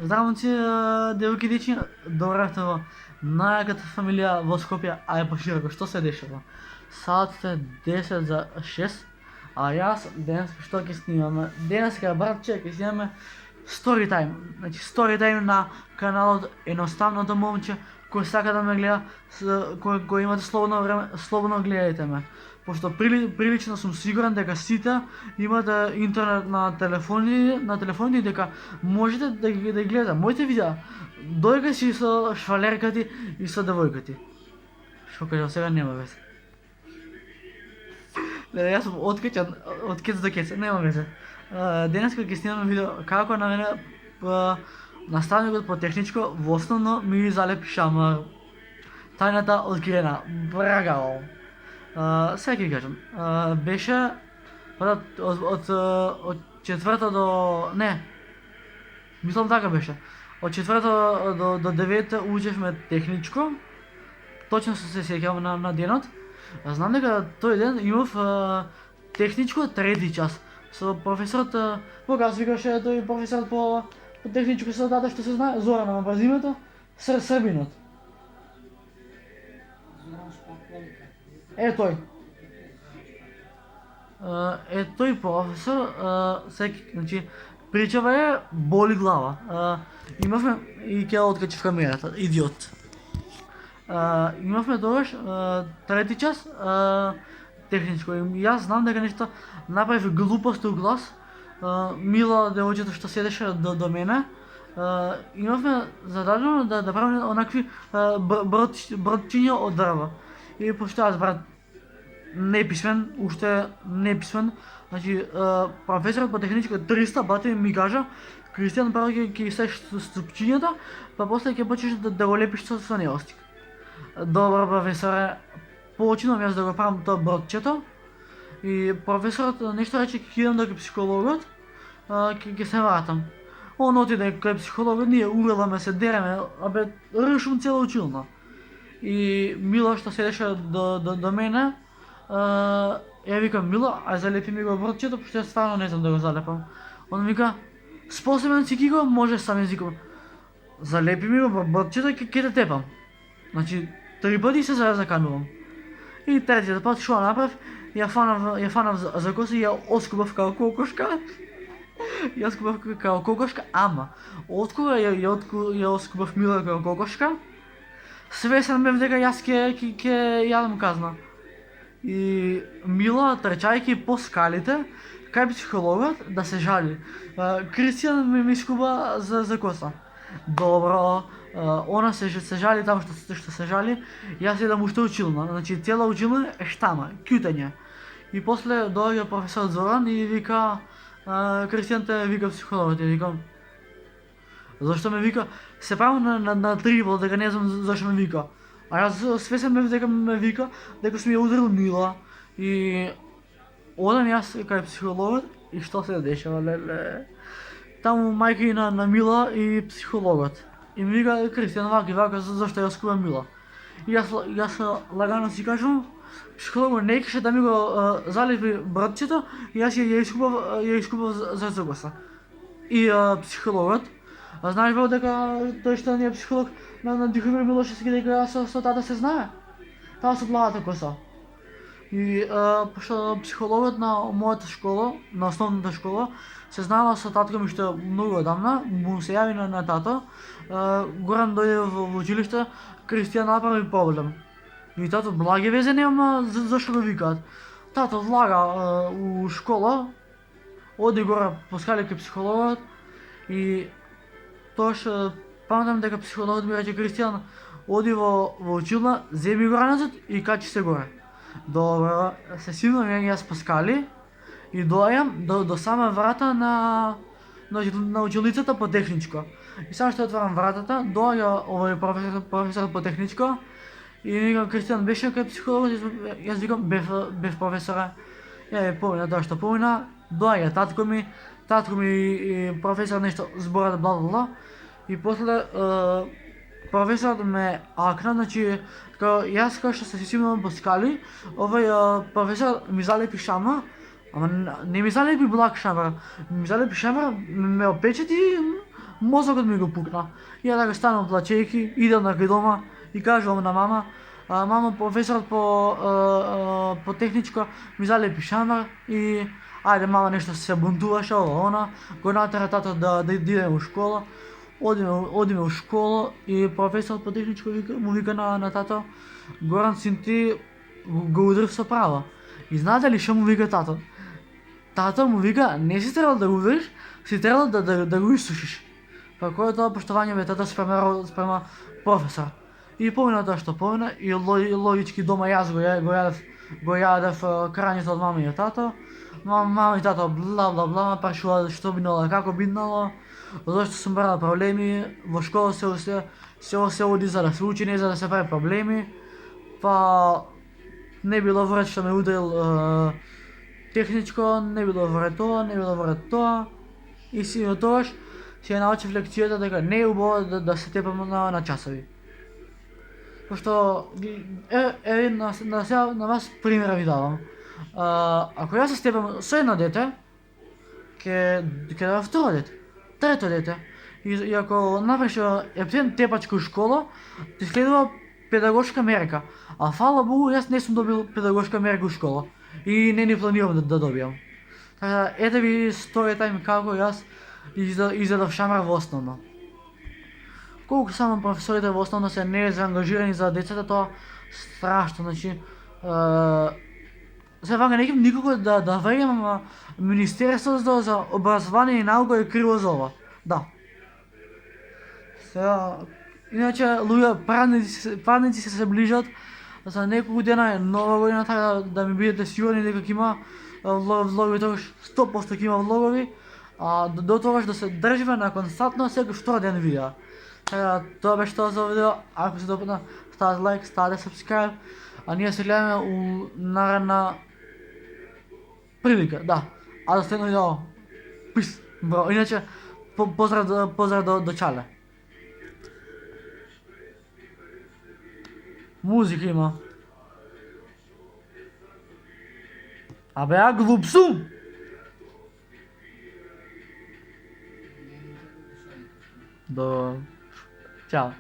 Здравейте, девойки и дечи, добре сте в най-яката фамилия в Скопje, а е Баширко. Що се дešava? Сад е 10 за 6, а аз днес що ќе снимаме? Денеска, братче, ќе снимаме Storytime. Значи Storytime на каналот Едноставното момче, кој сака да ме гледа, кој имате слободно време, слободно гледајте ме. Пошто прилично сум сигурен дека сите имате интернет на телефоните дека можете да ги гледате моите видеа. Дојка си со швалерка ти и со девојка ти. Што кажам сега нема вeze. Не, јас сум откачан од кец до кец, нема вeze. Денеска ќе снимаме видео како на мене наставникот по техничко во основно ми залепи шамар. Тајната откриена. Брагао. Сега ќе кажам. Беше од четврта до не. Мислам така беше. Од четврта до девета учевме техничко. Точно се сеќавам на денот. Знам дека тој ден имав техничко трети час. Со професорот, кога викаше тој професорот по техничко со тата што се знае, Зоран, ама без името, Србинот. Е тој. Тој професор, значи, причава е боли глава. Имавме и ќе откачив камерата, идиот. Имавме тогаш трети час техничко и јас знам дека нешто направив глупости у клас. Мила девојчето што седеше до мене, имавме зададено да правиме онакви бродчиња од дрва. И пошто јас брат неписмен, уште неписмен, значи професорот по техничко 300 бати ми кажа: Кристијан, прво ќе ставиш ступчињата, па после ќе почнеш да го лепиш со неостик. Добро, професоре, починам јас да го правам тоа бродчето и професорот нешто рече: ќе идам до психологот, ќе се вратам. Он отиде кај психологот, ние уреламе се, дереме, абе рушум цела училна. И Мила што седеше до мене, ја викам: Мила, ај залепи ми го бродчето, пошто јас стварно не знам да го залепам. Он вика: способен си Кико, може сам езиком. Залепи ми го бродчето, ќе те тепам. Значи 3 пати се заканувам. И третиот пат што направив, ја фанав за коса и ја оскубав као кокошка. Ја оскубав као кокошка, ама откога ја оскубав Мила као кокошка, свесен бев дека јас ќе јадам казна. И Мила, трчајќи по скалите, кај психологот да се жали. Кристијан ми скуба за коса. Добро, она се жали таму што се жали, јас идам уште училна, значи цела училна е штама, кјутење. И после доаѓа професор Зоран и вика: Кристијан, те вика психологот. И викам: зашто ме вика? Се правам на трибол, дека не знам зашто ме вика. А јас свесен бев дека ме вика, дека сум ја ударил Мила. И одам јас кај психологот и што се дешава, леле. Таму мајка и на Мила и психологот. И ми вика: Кристијан, вака, зашто ја скуба Мила. И јас лагано си кажувам: психологот не каше да ми го залепи бродчето, и јас ја искупав за коса. И психологот, знаеш бе дека тој што не е психолог на Дихомир Милошевски, дека јас со тата се знае? Таа со плавата коса. И пошто психологот на мојата школа, на основната школа, се знаела со татко ми што многу одамна, му се јави на тато, Горан дојде во училиште, Кристијан направи проблем. И тато благи везе нема зашто го викаат. Тато влага у школа, оди горе по скали кај психологот и тоаш памтам дека психологот ми рече: Кристијан, оди во училна, земи го ранецот и качи се горе. Добро, се симнам јас по скали и доаѓам до сама врата на училницата по техничко. И само што отварам вратата, доаѓа овој професор по техничко и викам: Кристијан, беше кај психологот? Јас викам: бев професоре. Ја помина тоа што помина, доаѓа татко ми и професор нешто зборат бла. И после професорот ме акна, значи јас као што се симнувам по скали, овој професор ми залепи шама, ама не ми залепи благ шамар, ми залепи шамар, ме опечати мозъкът ми го пукна. И я така станам плачейки, идем на дома и кажувам на мама, мама, професорът по техничко ми залепи шамар и ajde mama nešto se buntuvaš, ovo ona, go natera tata da idem u školu, odime u školu i profesor po tehničko mu vika na tato, Goran, sin ti го ударив с права. И знаете ли, що му вика тато? Тато му вика, не си трябвало да го удариш, си трябвало да го изсушиш. Па кое това поштование бе тата спрема професор. И помня това, що помня, и логички дома аз го ядев кранието от мама и тато. Мама и тато бла бла бла, прашува що бинало, како бинало, защо съм правил проблеми, во школа се оди за да се учи, не за да се прави проблеми. Па не било вред што ме ударил техничко, не било вред тоа, и си од тогаш си ја научив лекцијата дека не е убаво да се тепам на часови. Пошто, на вас примера ви давам. Ако јас се степам со едно дете, ќе дава второ дете, трето дете. И ако направиш ептен тепачка у школа, ти следува педагошка мерка. А фала Богу, јас не сум добил педагошка мерка у школа. И не планирам да добијам. Така, ете ви story time како јас изедов шамар во основно. Колку само професорите во основно се не заангажирани за децата, тоа страшно, значи се вака неким никако да веѓам Министерството за образование и наука е криво за ова. Да. Сега, иначе луѓе празници се ближат, за неколку дена е нова година, така да ми бидете сигурни дека ќе има влогови, тогаш 100% ќе има влогови, а до тогаш да се држиме на константно секој втор ден видео. Така, тоа беше тоа за видео, ако се допадна, ставате лайк, ставате subscribe, а ние се гледаме у наредна прилика, да. А да сте видео. Пис, бро, иначе поздрав до Чале. Музика има. Абе, ја глуп сум! До... Чао.